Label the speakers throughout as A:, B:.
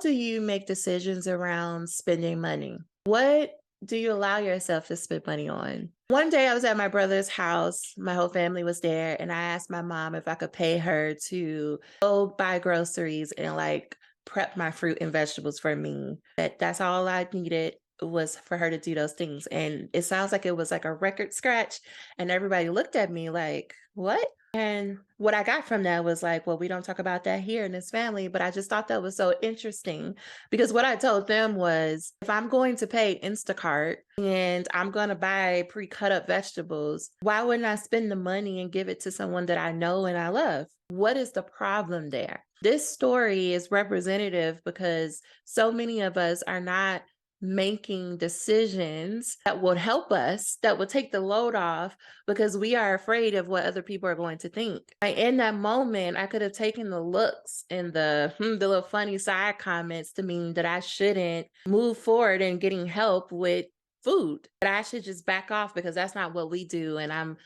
A: do you make decisions around spending money? What do you allow yourself to spend money on? One day I was at my brother's house, my whole family was there, and I asked my mom if I could pay her to go buy groceries and like prep my fruit and vegetables for me. That's all I needed was for her to do those things. And it sounds like it was like a record scratch. And everybody looked at me like, what? And what I got from that was like, well, we don't talk about that here in this family, but I just thought that was so interesting because what I told them was if I'm going to pay Instacart and I'm going to buy pre-cut up vegetables, why wouldn't I spend the money and give it to someone that I know and I love? What is the problem there? This story is representative because so many of us are not making decisions that would help us, that would take the load off because we are afraid of what other people are going to think. Like in that moment, I could have taken the looks and the little funny side comments to mean that I shouldn't move forward in getting help with food, that I should just back off because that's not what we do. And I'm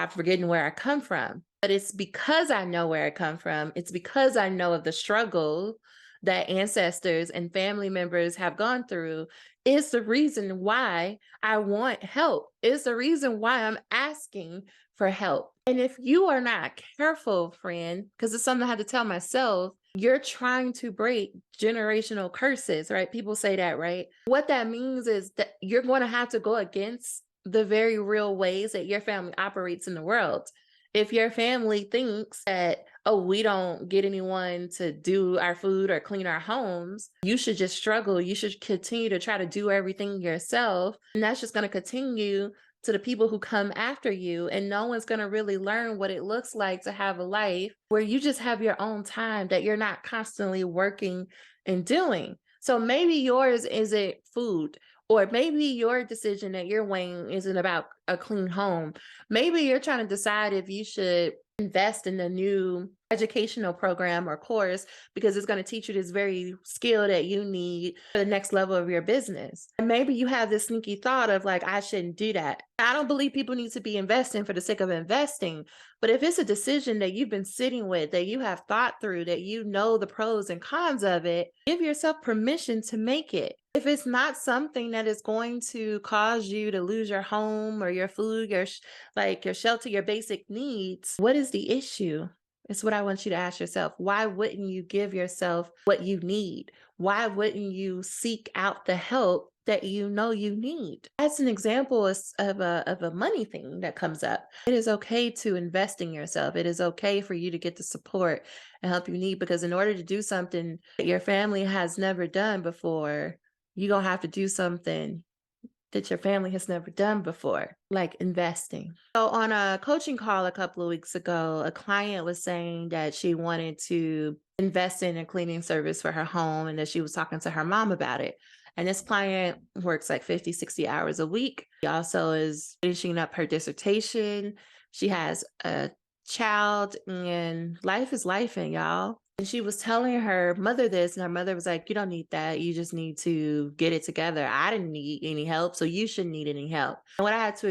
A: forgetting where I come from. But it's because I know where I come from. It's because I know of the struggle that ancestors and family members have gone through is the reason why I want help. It's the reason why I'm asking for help. And if you are not careful, friend, because it's something I had to tell myself, you're trying to break generational curses, right? People say that, right? What that means is that you're going to have to go against the very real ways that your family operates in the world. If your family thinks that, oh, we don't get anyone to do our food or clean our homes, you should just struggle. You should continue to try to do everything yourself. And that's just going to continue to the people who come after you. And no one's going to really learn what it looks like to have a life where you just have your own time, that you're not constantly working and doing. So maybe yours isn't food. Or maybe your decision that you're weighing isn't about a clean home. Maybe you're trying to decide if you should invest in a new educational program or course because it's going to teach you this very skill that you need for the next level of your business. And maybe you have this sneaky thought of like, I shouldn't do that. I don't believe people need to be investing for the sake of investing. But if it's a decision that you've been sitting with, that you have thought through, that you know the pros and cons of it, give yourself permission to make it. If it's not something that is going to cause you to lose your home or your food, your shelter, your basic needs, what is the issue? It's what I want you to ask yourself. Why wouldn't you give yourself what you need? Why wouldn't you seek out the help that you know you need? That's an example of a money thing that comes up. It is okay to invest in yourself. It is okay for you to get the support and help you need, because in order to do something that your family has never done before, you're going to have to do something that your family has never done before, like investing. So on a coaching call a couple of weeks ago, a client was saying that she wanted to invest in a cleaning service for her home and that she was talking to her mom about it. And this client works like 50, 60 hours a week. She also is finishing up her dissertation. She has a child and life is life, and y'all. And she was telling her mother this, and her mother was like, you don't need that. You just need to get it together. I didn't need any help, so you shouldn't need any help. And what I had to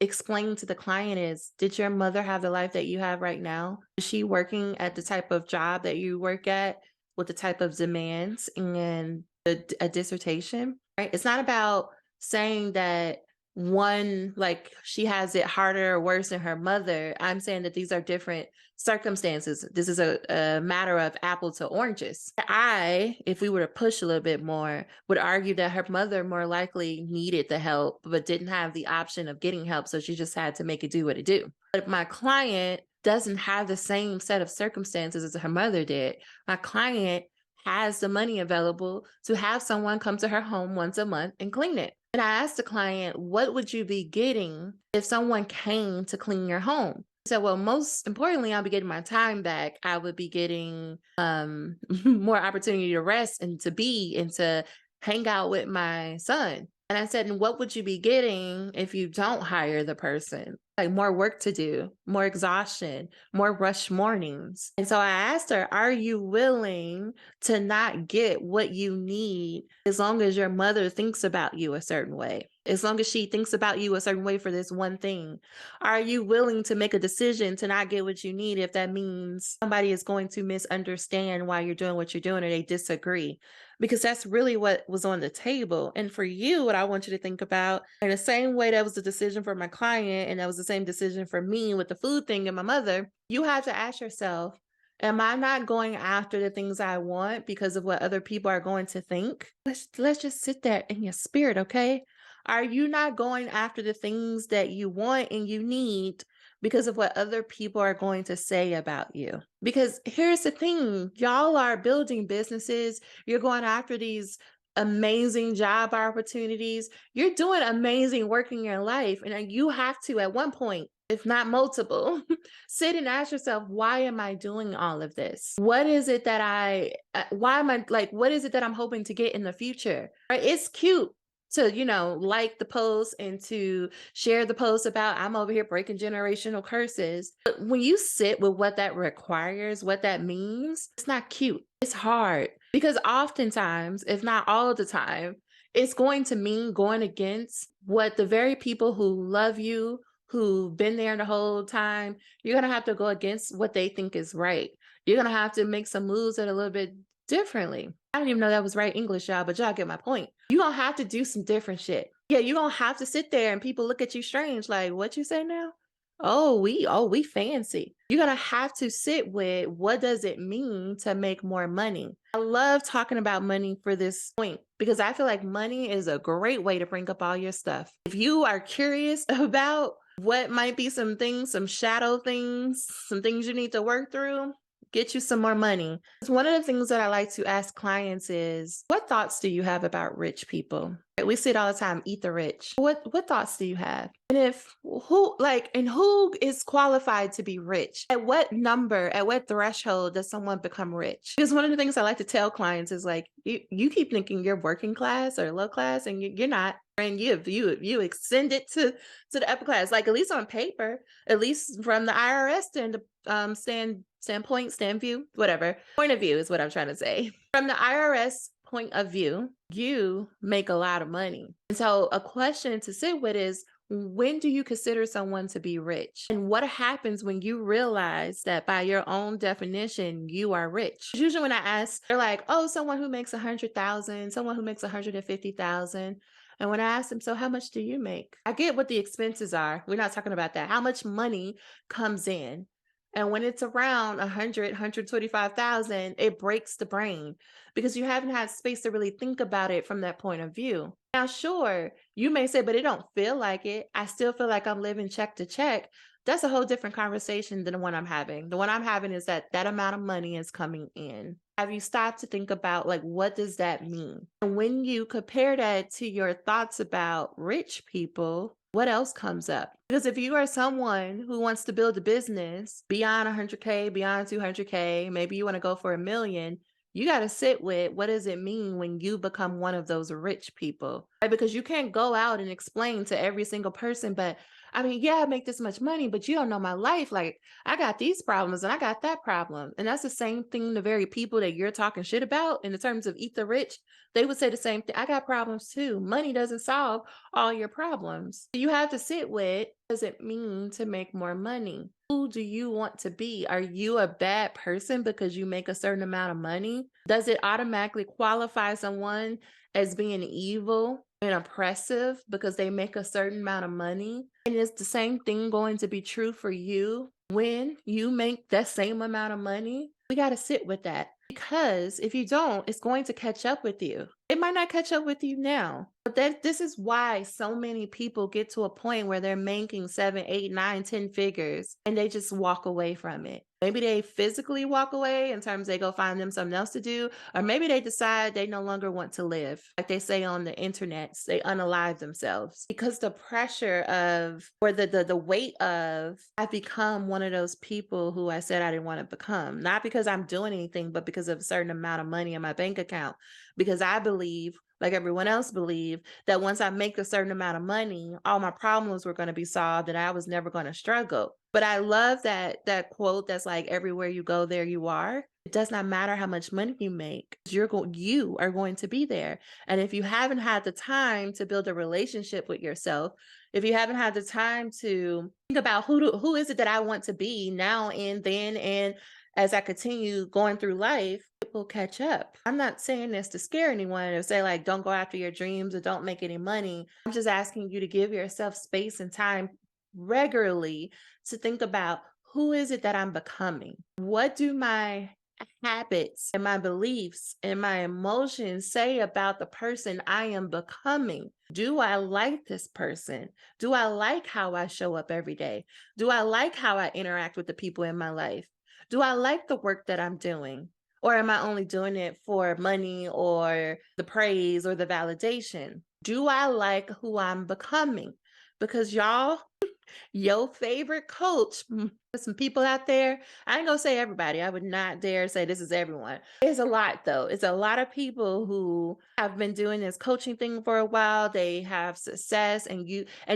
A: explain to the client is, did your mother have the life that you have right now? Is she working at the type of job that you work at with the type of demands and a dissertation, right? It's not about saying that one, like she has it harder or worse than her mother. I'm saying that these are different circumstances. This is a matter of apple to oranges. If we were to push a little bit more, would argue that her mother more likely needed the help, but didn't have the option of getting help. So she just had to make it do what it do. But my client doesn't have the same set of circumstances as her mother did. My client has the money available to have someone come to her home once a month and clean it. And I asked the client, what would you be getting if someone came to clean your home? He said, well, most importantly, I'll be getting my time back. I would be getting more opportunity to rest and to hang out with my son. And I said, and what would you be getting if you don't hire the person? Like more work to do, more exhaustion, more rush mornings. And so I asked her, are you willing to not get what you need as long as your mother thinks about you a certain way? as long as she thinks about you a certain way for this one thing? Are you willing to make a decision to not get what you need if that means somebody is going to misunderstand why you're doing what you're doing or they disagree? Because that's really what was on the table. And for you, what I want you to think about, in the same way that was the decision for my client, and that was the same decision for me with the food thing and my mother, you have to ask yourself, am I not going after the things I want because of what other people are going to think? Let's just sit there in your spirit, okay? Are you not going after the things that you want and you need because of what other people are going to say about you? Because here's the thing, y'all are building businesses, you're going after these amazing job opportunities, you're doing amazing work in your life, and you have to, at one point, if not multiple, sit and ask yourself, why am I doing all of this? What is it that why am I like, what is it that I'm hoping to get in the future? Right? It's cute to, like the post and to share the post about I'm over here breaking generational curses. But when you sit with what that requires, what that means, it's not cute. It's hard because oftentimes, if not all the time, it's going to mean going against what the very people who love you, who've been there the whole time, you're going to have to go against what they think is right. You're going to have to make some moves that are a little bit differently. I don't even know that was right English, y'all, but y'all get my point. You're going to have to do some different shit. Yeah, you're going to have to sit there and people look at you strange, like, what you say now? Oh, we fancy. You're going to have to sit with what does it mean to make more money? I love talking about money for this point because I feel like money is a great way to bring up all your stuff. If you are curious about what might be some things, some shadow things, some things you need to work through, get you some more money. One of the things that I like to ask clients is, what thoughts do you have about rich people? We see it all the time, eat the rich. What thoughts do you have? And who is qualified to be rich? At what number, at what threshold does someone become rich? Because one of the things I like to tell clients is like, you keep thinking you're working class or low class, and you're not. And you extend it to the upper class, like at least on paper, at least from the IRS stand view, whatever. Point of view is what I'm trying to say. From the IRS point of view, you make a lot of money. And so a question to sit with is, when do you consider someone to be rich? And what happens when you realize that by your own definition, you are rich? Usually when I ask, they're like, oh, someone who makes 100,000, someone who makes 150,000. And when I ask them, so how much do you make? I get what the expenses are. We're not talking about that. How much money comes in? And when it's around 100, 125,000, it breaks the brain because you haven't had space to really think about it from that point of view. Now, sure, you may say, but it don't feel like it. I still feel like I'm living check to check. That's a whole different conversation than the one I'm having. The one I'm having is that amount of money is coming in. Have you stopped to think about, like, what does that mean? And when you compare that to your thoughts about rich people, what else comes up? Because if you are someone who wants to build a business beyond 100K, beyond 200K, maybe you want to go for 1 million, you got to sit with, what does it mean when you become one of those rich people? Right? Because you can't go out and explain to every single person, but I mean, yeah, I make this much money, but you don't know my life. Like, I got these problems and I got that problem. And that's the same thing the very people that you're talking shit about in the terms of eat the rich, they would say the same thing. I got problems too. Money doesn't solve all your problems. You have to sit with, what does it mean to make more money? Who do you want to be? Are you a bad person because you make a certain amount of money? Does it automatically qualify someone as being evil and oppressive because they make a certain amount of money? And is the same thing going to be true for you when you make that same amount of money? We got to sit with that. Because if you don't, it's going to catch up with you. It might not catch up with you now. But this is why so many people get to a point where they're making 7, 8, 9, 10 figures and they just walk away from it. Maybe they physically walk away in terms they go find them something else to do, or maybe they decide they no longer want to live. Like they say on the internet, they unalive themselves because the pressure of, or the weight of, I've become one of those people who I said I didn't want to become. Not because I'm doing anything, but because of a certain amount of money in my bank account. Because I believe, like everyone else believed, that once I make a certain amount of money, all my problems were going to be solved and I was never going to struggle. But I love that quote that's like, everywhere you go, there you are. It does not matter how much money you make. You are going to be there. And if you haven't had the time to build a relationship with yourself, if you haven't had the time to think about who is it that I want to be now and then, and as I continue going through life, it will catch up. I'm not saying this to scare anyone or say like don't go after your dreams or don't make any money. I'm just asking you to give yourself space and time regularly to think about, who is it that I'm becoming? What do my habits and my beliefs and my emotions say about the person I am becoming? Do I like this person? Do I like how I show up every day? Do I like how I interact with the people in my life? Do I like the work that I'm doing? Or am I only doing it for money or the praise or the validation? Do I like who I'm becoming? Because y'all, your favorite coach, there's some people out there. I ain't gonna say everybody. I would not dare say this is everyone. It's a lot though. It's a lot of people who have been doing this coaching thing for a while. They have success and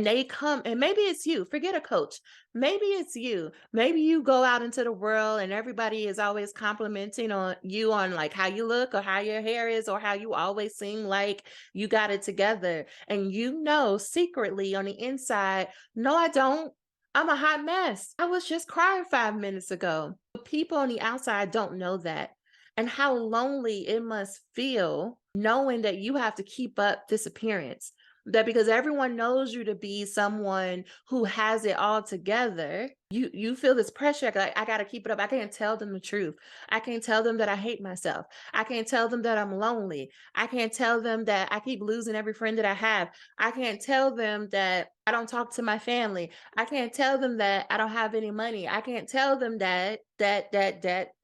A: they come, and maybe it's you. Forget a coach. Maybe it's you. Maybe you go out into the world and everybody is always complimenting on you on like how you look or how your hair is or how you always seem like you got it together. And you know secretly on the inside, no, I don't. I'm a hot mess. I was just crying 5 minutes ago. But people on the outside don't know that. And how lonely it must feel knowing that you have to keep up this appearance. That because everyone knows you to be someone who has it all together, you feel this pressure. Like, I got to keep it up. I can't tell them the truth. I can't tell them that I hate myself. I can't tell them that I'm lonely. I can't tell them that I keep losing every friend that I have. I can't tell them that I don't talk to my family. I can't tell them that I don't have any money. I can't tell them that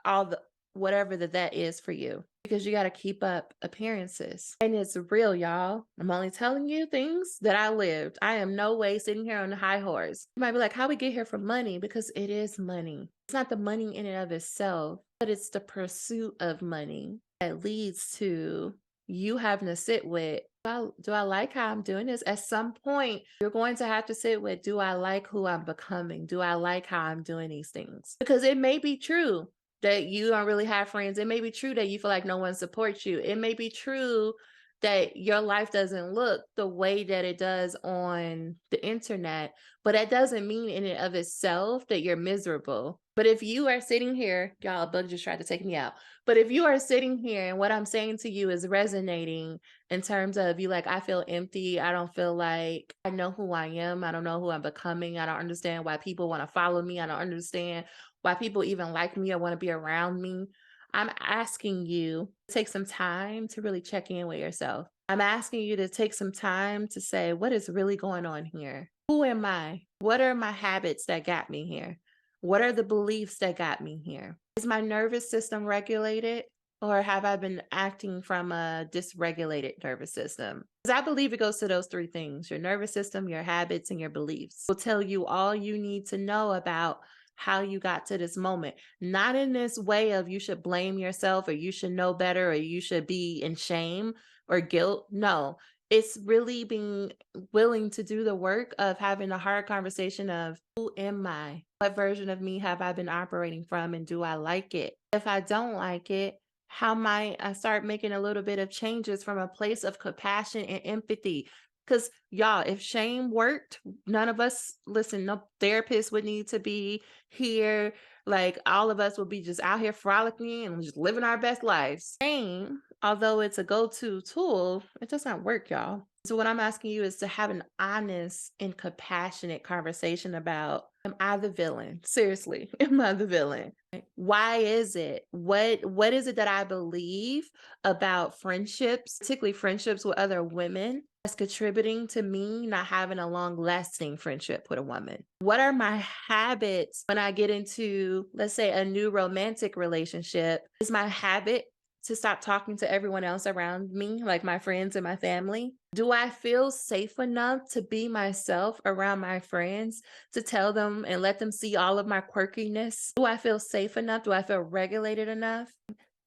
A: all the whatever that is for you, because you got to keep up appearances. And it's real, y'all. I'm only telling you things that I lived. I am no way sitting here on the high horse. You might be like, how we get here from money? Because it is money. It's not the money in and of itself, but it's the pursuit of money that leads to you having to sit with, do I like how I'm doing this? At some point, you're going to have to sit with, do I like who I'm becoming? Do I like how I'm doing these things? Because it may be true that you don't really have friends. It may be true that you feel like no one supports you. It may be true that your life doesn't look the way that it does on the internet, but that doesn't mean in and of itself that you're miserable. But if you are sitting here, y'all, a bug just tried to take me out. But if you are sitting here and what I'm saying to you is resonating in terms of you like, I feel empty. I don't feel like I know who I am. I don't know who I'm becoming. I don't understand why people want to follow me. I don't understand why people even like me or want to be around me. I'm asking you to take some time to really check in with yourself. I'm asking you to take some time to say, what is really going on here? Who am I? What are my habits that got me here? What are the beliefs that got me here? Is my nervous system regulated? Or have I been acting from a dysregulated nervous system? Because I believe it goes to those three things: your nervous system, your habits, and your beliefs. Will tell you all you need to know about how you got to this moment. Not in this way of you should blame yourself or you should know better or you should be in shame or guilt. No, it's really being willing to do the work of having a hard conversation of, who am I? What version of me have I been operating from, and do I like it? If I don't like it, how might I start making a little bit of changes from a place of compassion and empathy? Because y'all, if shame worked, none of us, listen, no therapist would need to be here. Like all of us will be just out here frolicking and just living our best lives. Shame, although it's a go-to tool, it does not work, y'all. So what I'm asking you is to have an honest and compassionate conversation about, am I the villain? Seriously, am I the villain? Why is it? What is it that I believe about friendships, particularly friendships with other women, that's contributing to me not having a long-lasting friendship with a woman? What are my habits when I get into, let's say, a new romantic relationship? Is my habit to stop talking to everyone else around me, like my friends and my family? Do I feel safe enough to be myself around my friends, to tell them and let them see all of my quirkiness? Do I feel safe enough? Do I feel regulated enough?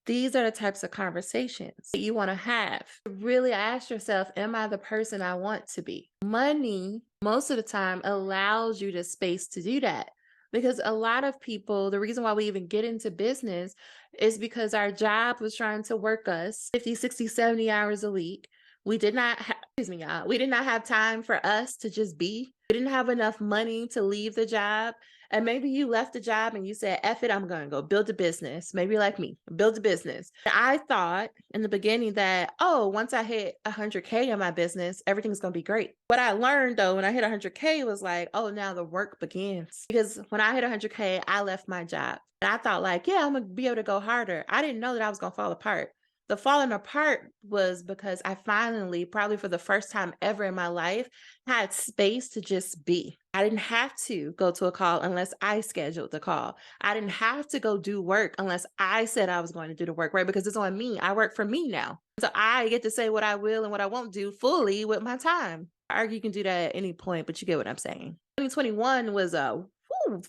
A: These are the types of conversations that you want to have. Really ask yourself, am I the person I want to be? Money, most of the time, allows you the space to do that. Because a lot of people, the reason why we even get into business is because our job was trying to work us 50, 60, 70 hours a week. We did not excuse me, y'all. We did not have time for us to just be. We didn't have enough money to leave the job. And maybe you left the job and you said, F it, I'm going to go build a business. Maybe like me, build a business. I thought in the beginning that, oh, once I hit 100K in my business, everything's going to be great. What I learned though, when I hit 100K was like, oh, now the work begins. Because when I hit 100K, I left my job. And I thought like, yeah, I'm going to be able to go harder. I didn't know that I was going to fall apart. The falling apart was because I finally, probably for the first time ever in my life, had space to just be. I didn't have to go to a call unless I scheduled the call. I didn't have to go do work unless I said I was going to do the work, right? Because it's on me. I work for me now. So I get to say what I will and what I won't do fully with my time. I argue you can do that at any point, but you get what I'm saying. 2021 was a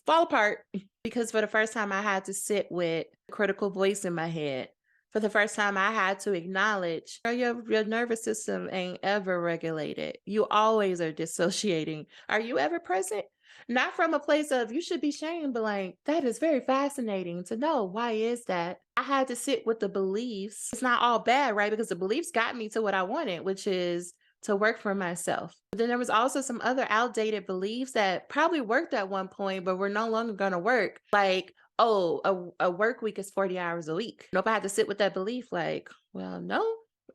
A: fall apart because for the first time I had to sit with a critical voice in my head. For the first time, I had to acknowledge your nervous system ain't ever regulated. You always are dissociating. Are you ever present? Not from a place of you should be shamed, but like, that is very fascinating to know. Why is that? I had to sit with the beliefs. It's not all bad, right? Because the beliefs got me to what I wanted, which is to work for myself. But then there was also some other outdated beliefs that probably worked at one point, but were no longer going to work. Like, oh, a work week is 40 hours a week. Nope, I had to sit with that belief like, well, no,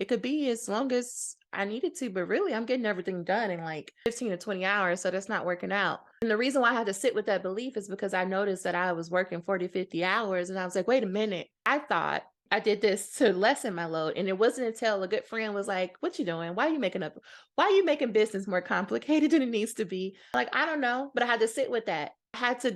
A: it could be as long as I needed to, but really I'm getting everything done in like 15 to 20 hours. So that's not working out. And the reason why I had to sit with that belief is because I noticed that I was working 40, 50 hours and I was like, wait a minute. I thought I did this to lessen my load. And it wasn't until a good friend was like, what you doing? Why are you making business more complicated than it needs to be? Like, I don't know, but I had to sit with that. I had to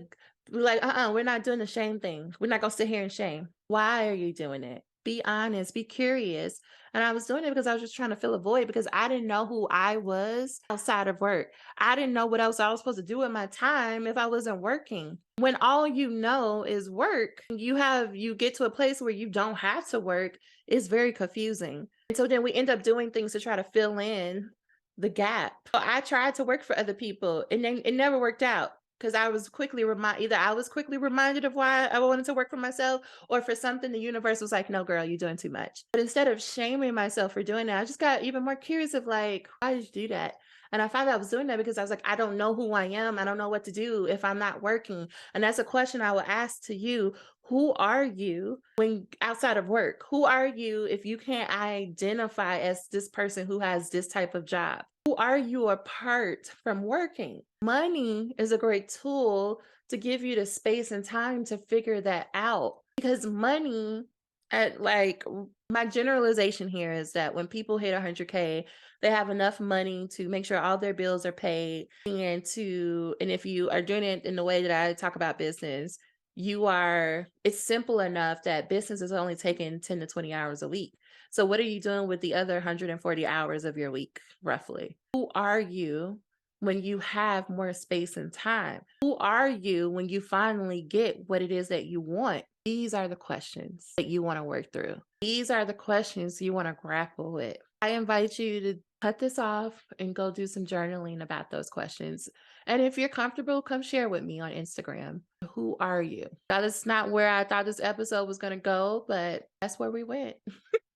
A: be like, we're not doing the shame thing. We're not going to sit here and shame. Why are you doing it? Be honest, be curious. And I was doing it because I was just trying to fill a void because I didn't know who I was outside of work. I didn't know what else I was supposed to do with my time if I wasn't working. When all you know is work, you get to a place where you don't have to work, it's very confusing. And so then we end up doing things to try to fill in the gap. So I tried to work for other people and then it never worked out. Because I was quickly reminded of why I wanted to work for myself, or for something the universe was like, no, girl, you're doing too much. But instead of shaming myself for doing that, I just got even more curious of like, why did you do that? And I found out I was doing that because I was like, I don't know who I am. I don't know what to do if I'm not working. And that's a question I will ask to you. Who are you when outside of work? Who are you if you can't identify as this person who has this type of job? Who are you apart from working? Money is a great tool to give you the space and time to figure that out because money at like my generalization here is that when people hit 100K, they have enough money to make sure all their bills are paid and if you are doing it in the way that I talk about business, it's simple enough that business is only taking 10 to 20 hours a week. So what are you doing with the other 140 hours of your week, roughly? Who are you when you have more space and time? Who are you when you finally get what it is that you want? These are the questions that you want to work through. These are the questions you want to grapple with. I invite you to cut this off and go do some journaling about those questions. And if you're comfortable, come share with me on Instagram. Who are you? That is not where I thought this episode was going to go, but that's where we went.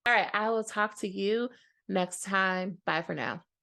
A: All right, I will talk to you next time. Bye for now.